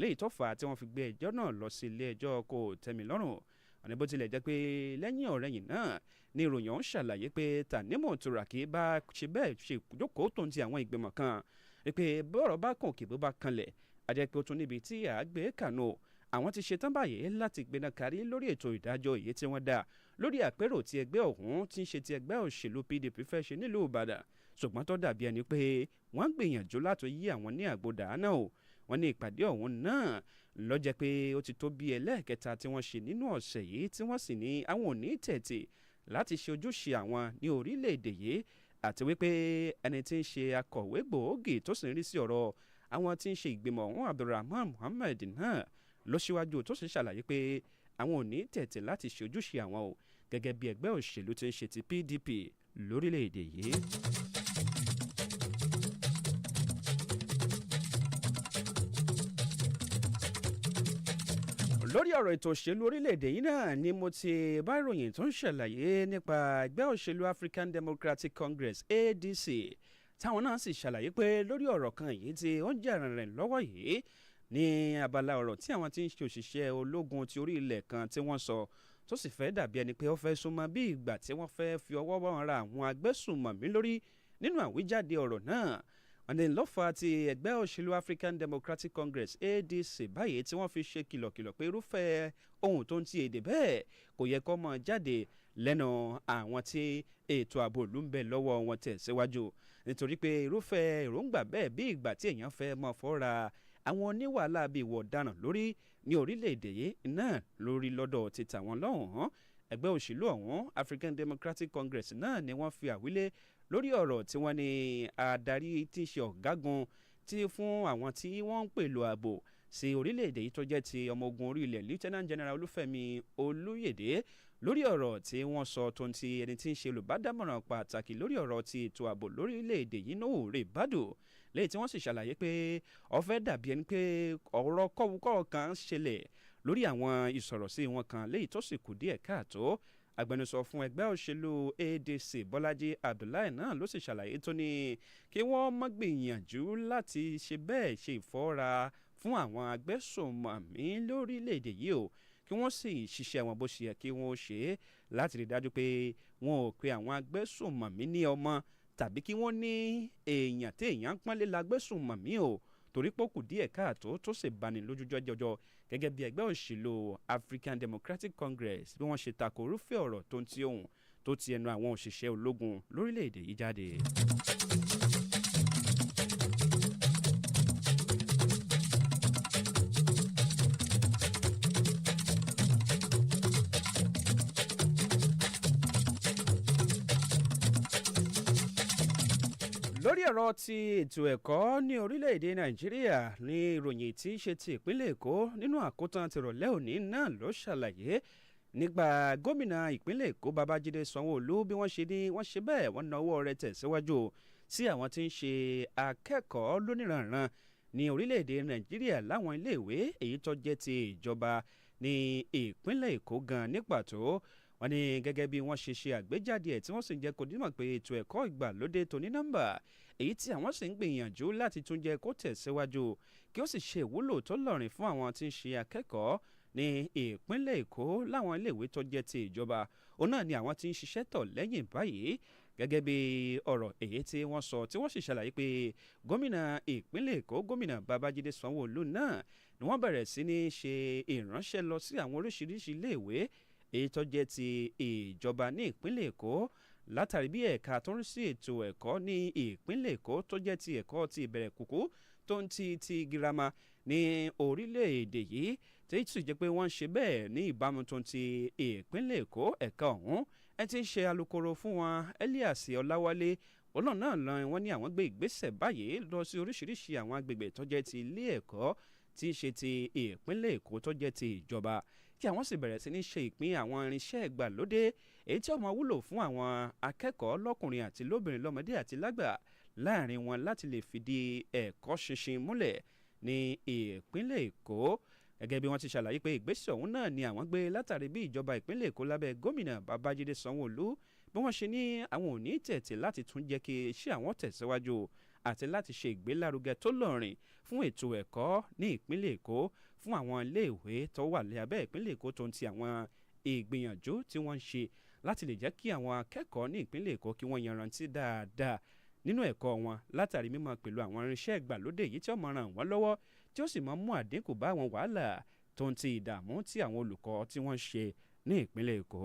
léyìí tó fà á tí wọ́n fi gbé ẹjọ́ náà lọ sí ilé ẹjọ́ kò tẹ́mi lọ́rùn àní bó tilẹ̀ jẹ́ pé lẹ́yìn ọ̀rẹ́yìn náà ni ìròyìn ọ̀hún ṣàlàyé pé Tanimu Turaki bá ṣe bẹ́ẹ̀ ṣe ìjókòó tó ń ti àwọn ìgbìmọ̀ kan pé bọ́rọ̀ bá kàn kí bó bá kanlẹ̀ àjẹ́ pé ó tún níbi tí àgbẹ̀ kànú àwọn ti ṣetán báyìí láti gbéná kárí lórí ètò ìdájọ́ èyí tí wọ́n dá lórí àpérò tí ẹgbẹ́ ọ̀hún ti ń ṣe ti ẹgbẹ́ òṣèlú PDP fẹ́ ṣe nílùú Ìbàdàn ṣùgbọ́n tó dàbí ẹni pé wọ́n gbìyànjú láti yí àwọn ní àgbòdà náà o wọ́n ní ìpàdé ọ̀hún náà ló jẹ́ pé ó ti tó bí ẹlẹ́ẹ̀kẹta tí wọ́n ṣe nínú ọ̀sẹ̀ yìí tí wọ́n sì ní àwọn ò ní tètè láti ṣe ojúṣe àwọn ní orílẹ̀-èdè yìí àti wípé ẹni tí ń ṣe akọ̀wé gbòógì tó sì ń rí sí ọ̀rọ̀ àwọn tí ń ṣe ìgbìmọ̀ ọ̀hún Abdulrahman Muhammed náà ló ṣíwájú tó sì ṣàlàyé pé àwọn ò ní tètè láti ṣe ojúṣe àwọn o gẹ́gẹ́ bí ẹgbẹ́ òṣèlú tí ń ṣe ti PDP lórílẹ̀-èdè yìí. lórí ọ̀rọ̀ ètò òṣèlú orílẹ̀-èdè yìí náà ni mo ti bá ìròyìn tó ń ṣàlàyé nípa ẹgbẹ́ òṣèlú African Democratic Congress ADC táwọn náà sì ṣàlàyé pé lórí ọ̀rọ̀ kan yìí tí ó ń jà rìnrìn lọ́wọ́ yìí ní abala ọ̀rọ̀ tí àwọn tí ń ṣe òṣìṣẹ́ ológun ti orí ilẹ̀ kan tí wọ́n sọ tó sì fẹ́ dàbí ẹni pé ó fẹ́ súnmọ́ bí ìgbà tí wọ́n fẹ́ fi ọwọ́ wọn ra àwọn agbésùnmọ̀mí lórí nínú àwíjáde ọ̀rọ̀ náà ọ̀nà ìlọ́fà ti ẹgbẹ́ òṣèlú African Democratic Congress ADC báyìí tí wọ́n fi ṣe kìlọ̀kìlọ̀ pé irúfẹ́ ohun tó ń ti èdè bẹ́ẹ̀ kò yẹ kó máa jáde lẹ́nu àwọn tí ètò ààbò ìlú ń bẹ lọ́wọ́ wọn tẹ̀síwájú nítorí pé irúfẹ́ èròǹgbà bẹ́ẹ̀ bí ìgbà tí èèyàn fẹ́ máa fọ́ra àwọn oníwàhálà bíi ìwọ̀ ọ̀daràn lórí ní orílẹ̀-èdè yìí náà lórí lọ́dọ̀ ti tàwọn lọ́hùn-ún ẹgbẹ́ òṣèlú ọ̀hún African Democratic Congress náà ni wọ́n fi àwílé lórí ọ̀rọ̀ tí wọ́n ní adarí tí í ṣe ọ̀gágun tí fún àwọn tí wọ́n ń pèlò ààbò sí orílẹ̀-èdè yìí tó jẹ́ ti ọmọ ogun orí ilẹ̀ Lieutenant General Olúfẹ́mi Olúyèdè lórí ọ̀rọ̀ tí wọ́n sọ tó ń ti ẹni tí ń ṣe olùbádámọ̀ràn pàtàkì lórí ọ̀rọ̀ ti ètò ààbò lórílẹ̀-èdè yìí náà rè bádò lẹ́yìn tí wọ́n sì ṣàlàyé pé ó fẹ́ dàbí ẹni pé ọ̀rọ̀ kọ́wúkọ́ kan ṣẹlẹ̀ lórí àwọn ìsọ̀rọ̀sí wọn kan lẹ́yìn tó sì kù díẹ̀ káàtó agbẹnusọ fún ẹgbẹ́ òṣèlú ADC Bọ́lájí Abdullahi náà ló sì ṣàlàyé tó ní kí wọ́n má gbìyànjú láti ṣe bẹ́ẹ̀ ṣe ìfọ́ra fún àwọn agbésùnmọ̀mí lórílẹ̀‐èdè yìí o kí wọ́n sì ṣiṣẹ́ wọn bó ṣe yẹ kí wọ́n ṣe é láti rí dájú pé wọn ò pe àwọn agbésùnmọ̀mí ní ọmọ tàbí kí wọ́n ní èèyàn tí èèyàn ń pọ́nlé lágbésùnmọ̀mí o torí pé ó kù díẹ̀ káàtó tó sì bani lójú jọjọ gẹ́gẹ́ bí ẹgbẹ́ òṣèlú African Democratic Congress bí wọ́n ṣe tako irúfẹ́ ọ̀rọ̀ tó ń ti ohun tó ti ẹnu àwọn òṣìṣẹ́ ológun lórílẹ̀‐èdè yìí jáde. lórí ọ̀rọ̀ ti ètò ẹ̀kọ́ ní orílẹ̀-èdè Nàìjíríà ní ìròyìn tí í ṣe ti ìpínlẹ̀ Èkó nínú àkótán tìrọ̀lẹ́ òní náà ló ṣàlàyé nígbà gómìnà ìpínlẹ̀ Èkó Babájídé Sanwó-Olú bí wọ́n ṣe ní wọ́n ṣe bẹ́ẹ̀ wọ́n nawọ́ rẹ̀ tẹ̀síwájú sí àwọn tí ń ṣe akẹ́kọ̀ọ́ lóníranran ní orílẹ̀-èdè Nàìjíríà láwọn iléèwé èyí tó jẹ́ ti ìjọba ní ìpínlẹ̀ Èkó gan ní pàtó wọ́n ní gẹ́gẹ́ bí wọ́n ṣe àgbéjáde ẹ̀ tí wọ́n sì ń jẹ́ kó dímọ̀ pé ètò ẹ̀kọ́ ìgbàlódé tó ní nọ́mbà èyí tí àwọn sì ń gbìyànjú láti tún jẹ́ kó tẹ̀síwájú kí ó sì ṣe ìwúlò tó lọ́rìn fún àwọn tí ń ṣe akẹ́kọ̀ọ́ ní ìpínlẹ̀ Èkó láwọn iléèwé tó jẹ́ ti ìjọba òun náà ni àwọn tí ń ṣiṣẹ́ tọ̀ lẹ́yìn báyìí gẹ́gẹ́ bí ọ̀rọ̀ èyí tí wọ́n sọ tí wọ́n sì ṣàlàyé pé gómìnà ìpínlẹ̀ Èkó gómìnà Babájídé Sanwó-Olú náà ni wọ́n bẹ̀rẹ̀ sí ní ṣe ìránṣẹ́ lọ sí àwọn oríṣiríṣi iléèwé èyí tó jẹ́ ti ìjọba ní ìpínlẹ̀ Èkó látàrí bí ẹ̀ka tó ń sí ètò ẹ̀kọ́ ní ìpínlẹ̀ Èkó tó jẹ́ ti ẹ̀kọ́ ti ìbẹ̀rẹ̀ kùkú tó ń ti girama ní orílẹ̀-èdè yìí tí sì jẹ́ pé wọ́n ń ṣe bẹ́ẹ̀ ní ìbámu tó ń ti ìpínlẹ̀ Èkó ẹ̀ka ọ̀hún ẹ ti ń ṣe alukoro fún wọn Elias Ọláwálé ọlọ́run náà lọ wọ́n ní àwọn gbé ìgbésẹ̀ báyìí lọ sí oríṣiríṣi àwọn agbègbè tó jẹ́ ti ilé ẹ̀kọ́ tí í ṣe ti ìpínlẹ̀ Èkó tó jẹ́ ti ìjọba kí àwọn sì bẹ̀rẹ̀ sí ní ṣe ìpín àwọn irinṣẹ́ ìgbàlódé èyí tí ó máa wúlò fún àwọn akẹ́kọ̀ọ́ lọ́kùnrin àti lóbìnrin lọ́mọdé àti lágbà láàrin wọn láti lè fìdí ẹ̀kọ́ ṣinṣin múlẹ̀ ní ìpínlẹ̀ Èkó gẹ́gẹ́ bí wọ́n ti ṣàlàyé pé ìgbésẹ̀ ọ̀hún náà ni àwọn gbé látàrí bí ìjọba ìpínlẹ̀ Èkó lábẹ́ gómìnà Babájídé Sanwó-Olú bí wọ́n ṣe ní àwọn ò ní tẹ̀tẹ̀ láti tún jẹ́ kí iṣẹ́ àwọn tẹ̀síwájú àti láti ṣe ìgbélárugẹ tó lọ́rìn fún ètò ẹ̀kọ́ ní ìpínlẹ̀ Èkó fún àwọn iléèwé tó wà ní abẹ́ ìpínlẹ̀ Èkó tó ń ti àwọn ìgbìyànjú tí wọ́n ń ṣe láti lè jẹ́ kí àwọn akẹ́kọ̀ọ́ ní ìpínlẹ̀ Èkó kí wọ́n yanrantí dáadáa nínú ẹ̀kọ́ wọn látàrí mímọ̀ pẹ̀lú àwọn irinṣẹ́ ìgbàlódé yìí tí ó máa ràn wọ́n lọ́wọ́ tí ó sì máa mú àdínkù bá àwọn wàhálà tó ń ti ìdààmú tí àwọn olùkọ́ tí wọ́n ń ṣe ní ìpínlẹ̀ Èkó.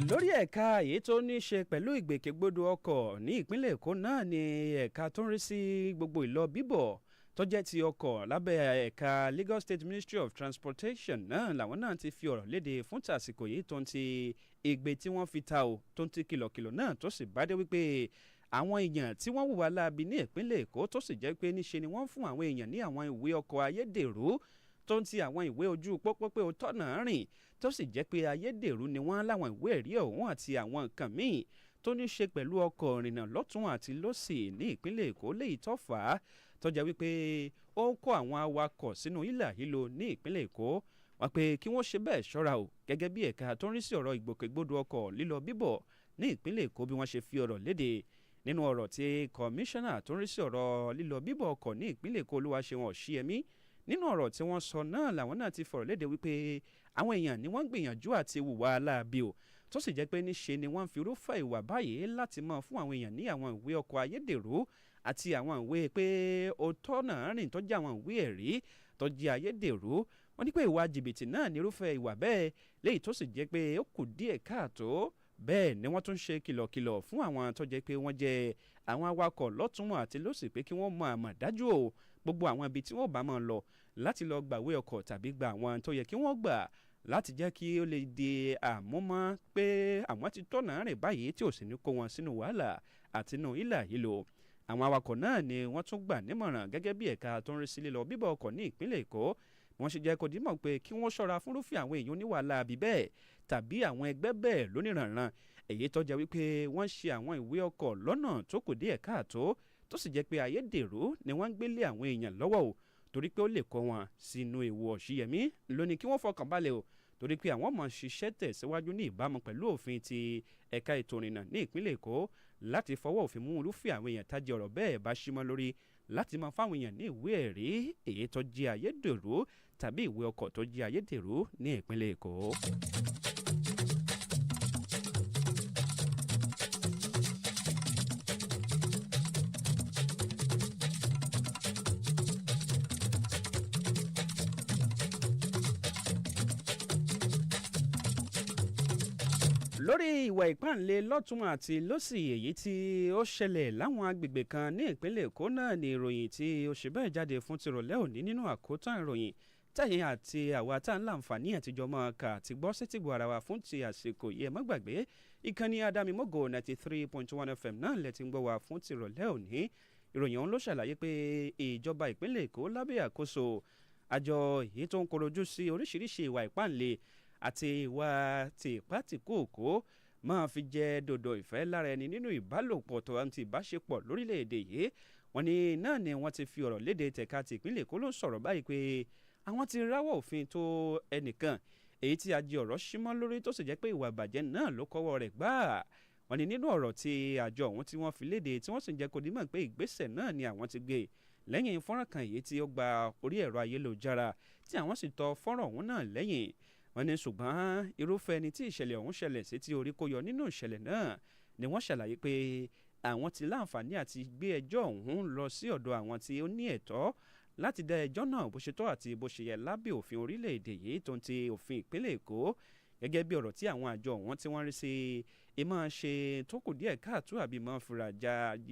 lórí ẹ̀ka èyí tó ní í ṣe pẹ̀lú ìgbòkègbodò ọkọ̀ ní ìpínlẹ̀ Èkó náà ni ẹ̀ka tó ń rí sí gbogbo ìlọ bíbọ̀ tó jẹ́ ti ọkọ̀ lábẹ́ ẹ̀ka Lagos State Ministry of Transportation náà làwọn náà ti fi ọ̀rọ̀ léde fún tàsìkò yìí tó ń ti ìgbé tí wọ́n fi ta o tó ń ti kìlọ̀kìlọ̀ náà tó sì bá dé wípé àwọn èèyàn tí wọ́n hùwà láabi ní ìpínlẹ̀ Èkó tó sì jẹ́ pé níṣe ni wọ́n fún àwọn èèyàn ní àwọn ìwé ọkọ̀ ayédèrú tó ń ti àwọn ìwé ojú pópó pé ó tọ̀nà rìn tó sì jẹ́ pé ayédèrú ni wọ́n láwọn ìwé ẹ̀rí ọ̀hún àti àwọn nǹkan míì tó ní ṣe pẹ̀lú ọkọ̀ ìrìnnà lọ́tún àti lósì ní ìpínlẹ̀ Èkó léyìí tó fà á tó jẹ́ wípé ó ń kó àwọn awakọ̀ sínú hílàhílo ní ìpínlẹ̀ Èkó wọ́n pé kí wọ́n ṣe bẹ́ẹ̀ ṣọ́ra o gẹ́gẹ́ bí ẹ̀ka tó ń rí sí ọ̀rọ̀ ìgbòkègbodò ọkọ̀ lílọ bíbọ̀ ní ìpínlẹ̀ Èkó bí wọ́n ṣe fi ọ̀rọ̀ léde nínú ọ̀rọ̀ tí kọmíṣánná tó ń rí sí ọ̀rọ̀ lílọ bíbọ̀ ọkọ̀ ní ìpínlẹ̀ Èkó Olúwaṣeun Ọ̀ṣíyẹmí nínú ọ̀rọ̀ tí wọ́n sọ náà làwọn náà ti fọ̀rọ̀ léde wípé àwọn èèyàn ni wọ́n gbìyànjú àti hùwà aláàbí o tó sì jẹ́ pé níṣe ni wọ́n fi irúfẹ́ ìwà báyìí láti máa fún àwọn èèyàn ní àwọn ìwé ọkọ̀ ayédèrú àti àwọn ìwé pé ó tọ́nà rìn tó jẹ́ àwọn ìwé ẹ̀rí tó jẹ́ ayédèrú wọ́n ní pé ìwà jìbìtì náà ní irúfẹ́ ìwà bẹ́ẹ̀ léyìí tó sì jẹ́ pé ó kù díẹ̀ káàtó bẹ́ẹ̀ ni wọ́n tún ṣe kìlọ̀kìlọ̀ fún àwọn tó jẹ́ pé wọ́n jẹ́ àwọn awakọ̀ lọ́tún àti lósì pé kí wọ́n mọ àmọ̀ dájú o gbogbo àwọn ibi tí wọ́n bá máa lọ láti lọ gbàwé ọkọ̀ tàbí gba àwọn tó yẹ kí wọ́n gbà láti jẹ́ kí ó lè di àmúmọ́ pé àwọn ti tọ̀nà rìn báyìí tí ò sì ní kó wọn sínú wàhálà àti inú hílàhílo àwọn awakọ̀ náà ni wọ́n tún gbà nímọ̀ràn gẹ́gẹ́ bí ẹ̀ka tó ń rí sí lílọ bíbọ̀ ọkọ̀ ní ìpínlẹ̀ Èkó wọ́n ṣe jẹ́ kó dímọ̀ pé kí wọ́n ṣọ́ra fúnrúfẹ́ àwọn èèyàn oníwàhálà àbí bẹ́ẹ̀ tàbí àwọn ẹgbẹ́ bẹ́ẹ̀ lóníranran èyí tó jẹ́ wípé wọ́n ṣe àwọn ìwé ọkọ̀ lọ́nà tó kù díẹ̀ káàtó tó sì jẹ́ pé ayédèrú ni wọ́n ń gbélé àwọn èèyàn lọ́wọ́ o torí pé ó lè kó wọn sínú ewu. Ọ̀ṣíyẹmí lóní kí wọ́n fọkàn balẹ̀ o torí pé àwọn máa ṣiṣẹ́ tẹ̀síwájú ní ìbámu pẹ̀lú òfin ti ẹ̀ka ètò ìrìnnà ní ìpínlẹ̀ Èkó láti fọwọ́ òfin mú irúfẹ́ àwọn èèyàn tájẹ ọ̀rọ̀ bẹ́ẹ̀ bá ṣímọ́ lórí láti máa fáwọn èèyàn ní ìwé ẹ̀rí èyí tó jẹ́ ayédèrú tàbí ìwé ọkọ̀ tó jẹ́ ayédèrú ní ìpínlẹ̀ Èkó. lórí ìwà ìpáǹle lọ́tún àti lọ́sì èyí tí ó ṣẹlẹ̀ láwọn agbègbè kan ní ìpínlẹ̀ Èkó náà ni ìròyìn tí ó ṣe bẹ́ẹ̀ jáde fún tìrọ̀lẹ́ òní nínú àkótán ìròyìn tẹ̀yìn àti àwa tá à ń láǹfààní àtijọ́ máa kà àti gbọ́ sétígbò ara wa fún ti àsìkò yìí ẹ má gbàgbé ìkànnì Adámimógo 93.1 FM náà lẹ ti ń gbọ́ wa fún tìrọ̀lẹ́ òní ìròyìn ọ̀hún ló ṣàlàyé pé ìjọba ìpínlẹ̀ Èkó lábẹ́ àkóso àjọ èyí tó ń korojú sí oríṣiríṣi ìwà ìpáǹle àti ìwà tìpátìkúùkù máa fi jẹ dòdò ìfẹ́ lára ẹni nínú ìbálòpọ̀ tó àti ìbáṣepọ̀ lórílẹ̀‐èdè yìí wọ́n ní náà ni wọ́n ti fi ọ̀rọ̀ léde tẹ̀ka ti ìpínlẹ̀ Èkó ló ń sọ̀rọ̀ báyìí pé àwọn ti ráwọ́ òfin tó ẹnìkan èyí tí ajé ọ̀rọ̀ símọ́ lórí tó sì jẹ́ pé ìwà ìbàjẹ́ náà ló kọ́wọ́ rẹ̀ gbà wọ́n ní nínú ọ̀rọ̀ tí àjọ ọ̀hún tí wọ́n fi léde tí wọ́n sì ń jẹ́ kó dímọ̀ pé ìgbésẹ̀ náà ni àwọn ti gbé lẹ́yìn fọ́nrán kan èyí tí ó gba orí ẹ̀rọ ayélujára tí àwọn sì tọ fọ́nrán ọ̀hún náà lẹ́yìn wọ́n ní ṣùgbọ́n irúfẹ́ ẹni tí ìṣẹ̀lẹ̀ ọ̀hún ṣẹlẹ̀ sí tí orí kó yọ nínú ìṣẹ̀lẹ̀ náà ni wọ́n ṣàlàyé pé àwọn ti láǹfààní àti gbé ẹjọ́ ọ̀hún lọ sí ọ̀dọ̀ àwọn tí ó ní ẹ̀tọ́ láti dá ẹjọ́ náà bó ṣe tọ́ àti bó ṣe yẹ lábẹ́ òfin orílẹ̀-èdè yìí tó ń ti òfin ìpínlẹ̀ Èkó gẹ́gẹ́ bí ọ̀rọ̀ tí àwọn àjọ ọ̀hún tí wọ́n rí sí ìmọ̀ ṣe tó kù díẹ̀ káàtó àbí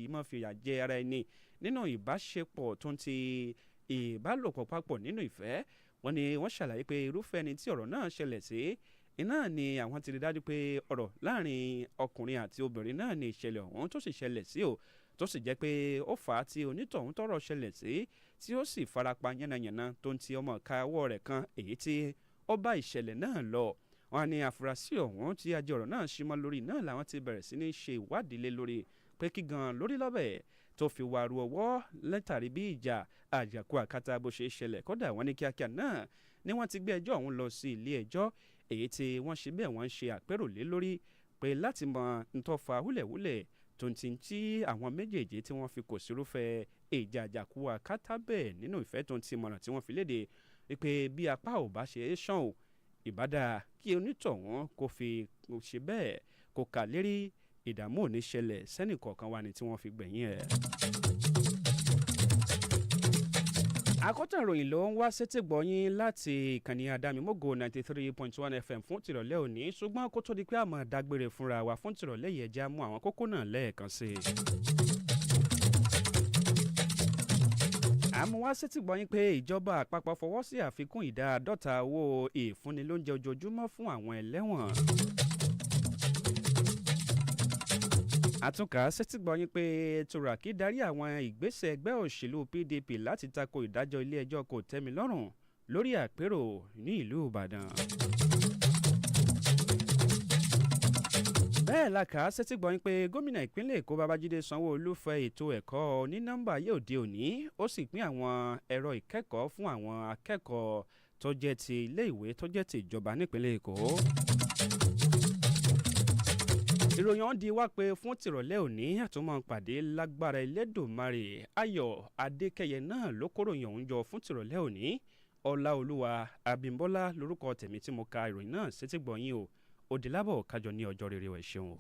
ìmọ̀ fìyà jẹ ara ẹni nínú ìbáṣepọ̀ tó ń ti ìbálòpọ̀ papọ̀ nínú ìfẹ́ wọ́n ní wọ́n ṣàlàyé pé irúfẹ́ ẹni tí ọ̀rọ̀ náà ṣẹlẹ̀ sí iná ni àwọn ti rí dájú pé ọ̀rọ̀ láàrin ọkùnrin àti obìnrin náà ni ìṣẹ̀lẹ̀ ọ̀hún tó sì ṣẹlẹ̀ sí o tó sì jẹ́ pé ó fà á tí onítọ̀hún tọ́rọ̀ ṣẹlẹ̀ sí tí ó sì farapa yánnayànna tó ń ti ọmọ ìka ọwọ́ rẹ̀ kan èyí tí ó bá ìṣẹ̀lẹ̀ náà lọ wọ́n ní àfúrásì ọ̀hún tí ajé ọ̀rọ̀ náà ṣímọ́ lórí náà làwọn ti bẹ̀rẹ̀ sí ní ṣe ìwádìí lé lórí pé kí gan lórí lọ́bẹ̀ tó fi wà ru ọwọ́ látàrí bí ìjà àjàkú àkátá bó ṣe ṣẹlẹ̀ kódà wọ́n ní kíákíá náà ni wọ́n ti gbé ẹjọ́ ọ̀hún lọ sí ilé ẹjọ́ èyí tí wọ́n ṣe bẹ́ẹ̀ wọ́n ń ṣe àpérò lé lórí pé láti mọ ntọ́fà húlẹ̀húlẹ̀ tó ń ti tí àwọn méjèèjì tí wọ́n fi kò sírúfẹ́ ìjà àjàkú àkátá bẹ́ẹ̀ nínú ìfẹ́ tó ń ti mọ̀ràn tí wọ́n fi léde wípé bí apá ò bá ṣe é ṣàn ò ìbádá kí onítọ̀hún kò fi ṣe bẹ́ẹ̀ kò kà lérí ìdààmú ò ní ṣẹlẹ̀ sẹ́nì kọ̀ọ̀kan wa ni tí wọ́n fi gbẹ̀yìn ẹ̀. Akotan Iroyin ló ń wá sétí gbọ́yìn láti ìkànnì Àdámimógo 93.1 FM fún tìrọ̀lẹ́ òní ṣùgbọ́n kó tó di pé a máa dágbére fúnra wa fún tìrọ̀lẹ́ yìí ẹ jẹ́ á mú àwọn kókó náà lẹ́ẹ̀kan sí i. àmọ́ wá sétí gbọ́yìn pé ìjọba àpapọ̀ fọwọ́ sí àfikún ìdá 50% owó ìfúnnilóúnjẹ ojoojúmọ́ fún àwọn ẹlẹ́wọ̀n. àtúnkà sétí gbọ́yìn pé Turaki darí àwọn ìgbésẹ̀ ẹgbẹ́ òṣèlú PDP láti tako ìdájọ́ ilé-ẹjọ́ kò tẹ́mi lọ́rùn lórí àpérò ní ìlú Ìbàdàn. bẹ́ẹ̀ la kà á sétí gbọ́yìn pé gómìnà ìpínlẹ̀ Èkó Babájídé Sanwó-Olú fẹ́ ètò ẹ̀kọ́ onínọ́mbà yóò di òní ó sì pín àwọn ẹ̀rọ ìkẹ́kọ̀ọ́ fún àwọn akẹ́kọ̀ọ́ tó jẹ́ ti ilé ìwé tó jẹ́ ti ìjọba nípínlẹ̀ Èkó. ìròyìn ọ̀hún di wá pé fún tìrọ̀lẹ́ òní àtúmọ̀ pàdé lágbára Elédùmarè Ayọ̀ Adékẹyẹ náà ló kóròyìn ọ̀hún jọ fún tìrọ̀lẹ́ òní Ọláolúwa Abímbọ́lá lórúkọ tèmi tí mo ka ìròyìn náà sétí gbọ̀nyìn o òdìlábọ̀ kájọ ní ọjọ́ rere ẹ̀ ṣeun o.